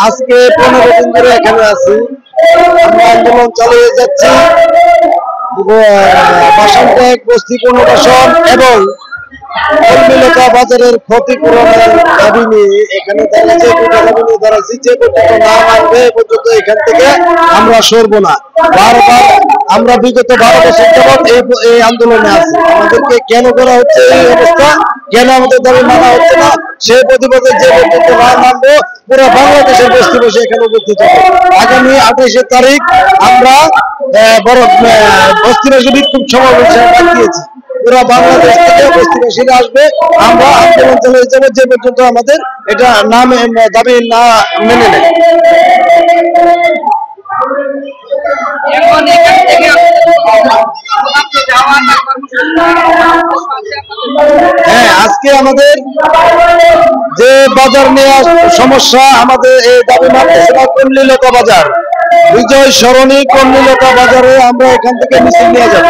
আজকে 15 দিন ধরে এখানে আছি। আমরা আন্দোলন চালিয়ে যাচ্ছি। বাসন ত্যাগ, বস্তি পুনর্বাসন এবং কর্মীলতা বাজারের ক্ষতিপূরণের দাবি নিয়ে এখানে দাঁড়িয়েছে। দুটো দাবি নিয়ে দাঁড়াচ্ছি। যে পর্যন্ত না মানবে এ পর্যন্ত এখান থেকে আমরা সরবো না। বারবার আমরা বিগত 12 বছর যাবৎ এই আন্দোলনে আছি। আমাদেরকে কেন করা হচ্ছে এই অবস্থা, কেন আমাদের দাবি মানা হচ্ছে না, সেই প্রতিবাদে যে পর্যন্ত না মানবো পুরো বাংলাদেশের বস্তি বসে এখানে উপস্থিত হবে। আগামী 28 তারিখ আমরা বস্তিবাসী বিক্ষোভ সমাবেশ ডাকিয়েছি। পুরো বাংলাদেশ থেকে বস্তিবাসীরা আসবে। আমরা আন্দোলন চালিয়ে যাবো যে পর্যন্ত আমাদের এটা দাবি না মেনে নেয়। হ্যাঁ, আজকে আমাদের যে বাজার নিয়ে সমস্যা, আমাদের এই দাবি মানতেছে না। কর্মীলতা বাজার, বিজয় সরণি কর্মীলতা বাজারে আমরা এখান থেকে মিছিল নিয়ে যাব।